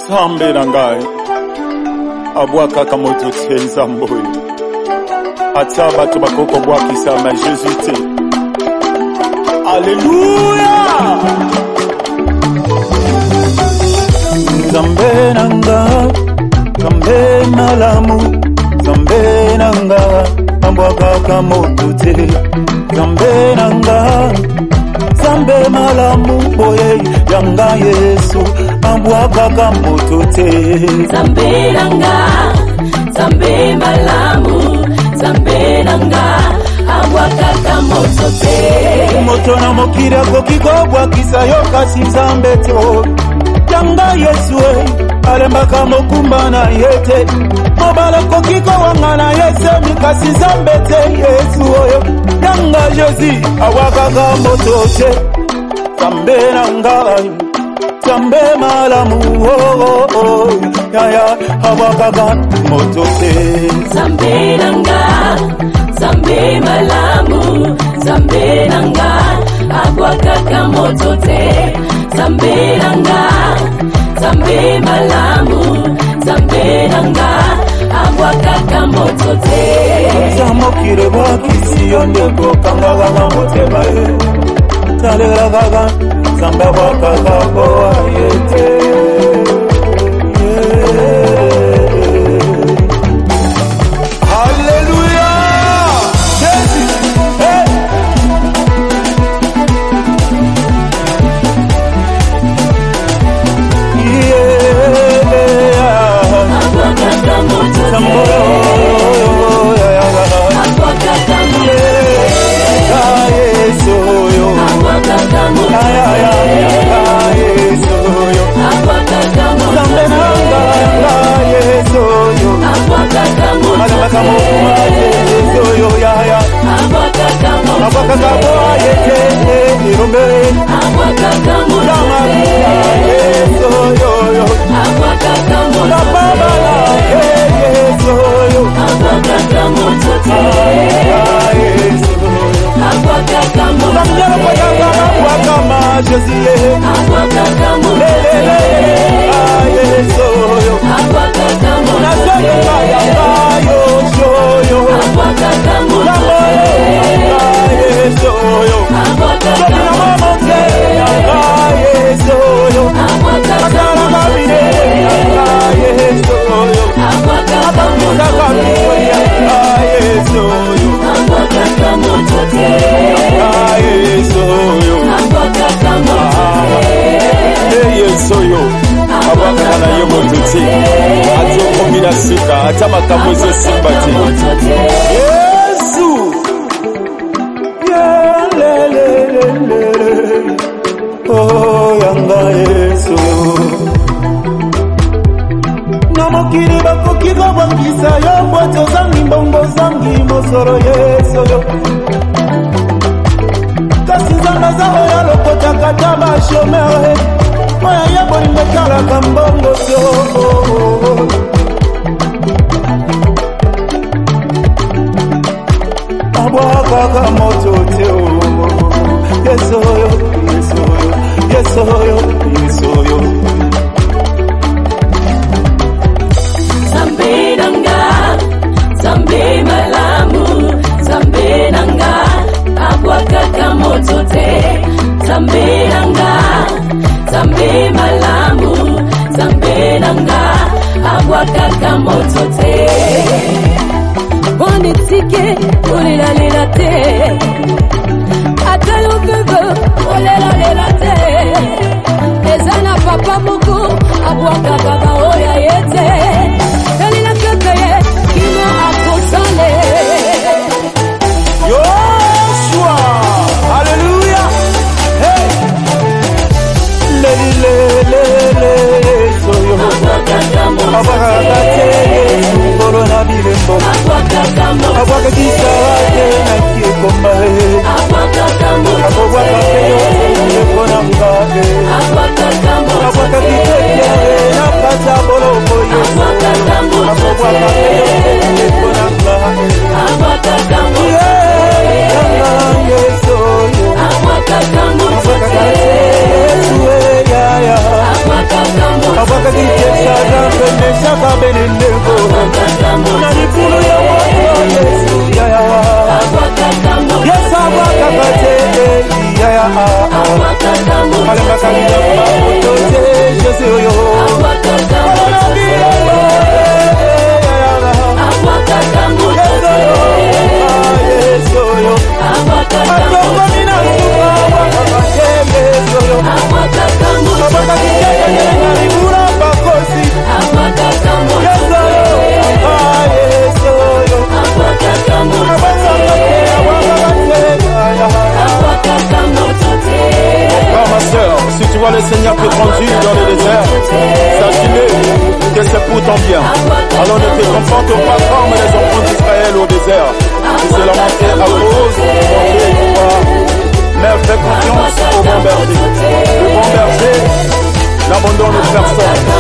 Sambe nangai abwaka kamoto tsenza mboyi ataba to bakoko bwakisa ma Jésus te. Alléluia. Zambe nanga zambe malamu zambe nanga abwaka kamoto te. Zambe nanga zambe malamu boye yanga Yesu ambwaka kamoto te. Zambe nanga zambe malamu zambe nanga ambwaka kamoto te. Moto na mokira kokigobwa kisayo kasi zambe to yanga Yesu alembaka mokumba na yete mobala kokiko wangana Yesu mikasi zambe te. Yesu oyo yanga Jésus awaka kamoto te. Zambe nanga zambe malamu ya awaka kamoto te. Zambe nanga zambe malamu zambe nanga abwaka kamoto te. Zambe nanga zambe malamu zambe nanga abwaka kamoto te. Zamokire bakisi yondeko kangaga motema ye talela gaga zamba waka kako ayete. Hallelujah. Jesus. Hey. Yeah. Abwaka kamoto te. Abwaka kamoto te. Yesu yo. Abwaka kamoto te. Yesu yo. Abwaka kamoto Zambe nanga Yesu yo. Abwaka kamoto Malama kamo Yesu yo ya. Abwaka kamoto Abwaka kamo ayete irombe. Abwaka kamoto Yesu yo yo. Abwaka kamoto La baba la Yesu yo. Abwaka kamoto Yesu yo. Abwaka kamoto Zamjalo kwa yanga kama Jésus. Abwaka kamoto Yesu yo. Abwaka kamoto Nazaya yanga yo yo. Abwaka kamoto La baba Yesu yo. Abwaka Sopina kamoto mama yanga Yesu yo. Abwaka Akala kabine yanga Yesu yo. Abwaka Abamuza kabine yanga Yesu yo. Abwaka kamoto Yesu yo. Abwaka kamoto Yesu yo. Abwaka na yo motuti. Atokomira sika atamakambo zo simbati. Yesu. Oh yanga Yesu. Namokiri bakokigo bangisa yo mboto zangi mbongo zangi mosoro Yesu yo. Kasi zanga zao ya lokota kataba shomere moya yabo nimekala kambongo yo. Abwaka kamoto te o. Yesu yo, Yesu yo, Yesu yo, Yesu yo. Zambe nanga zambe malamu zambe nanga abwaka kamoto te. Zambe nanga zambe malamu zambe nanga abwaka kamoto te. On etike olelalela te ata yo veve olelalela te. Eza na papa moko abwakaka baoya ye te. Elela kaka ye kino akosale. Yoshua, hallelujah. Hey, le so yo. Abwakaka moto Abwaka te corona bilembo. Abwakaka moto Abwaka kisawate na kikomba. Abwakaka moto Abwaka te yo kona mbabe. Abwakaka moto Abwaka kitete na pata boloko yo. Abwakaka moto Abwaka te yo kona mbabe. Abwakaka moto Yesu yo. Abwakaka moto Abwaka te Yesu ya. a pu conduire dans le désert, sachez que c'est pour ton bien. Alors ne te comporte pas comme les enfants d'Israël au désert, qui se lamentaient à cause de mon Dieu et toi. Mais fais confiance au bon berger. Le bon berger n'abandonne personne.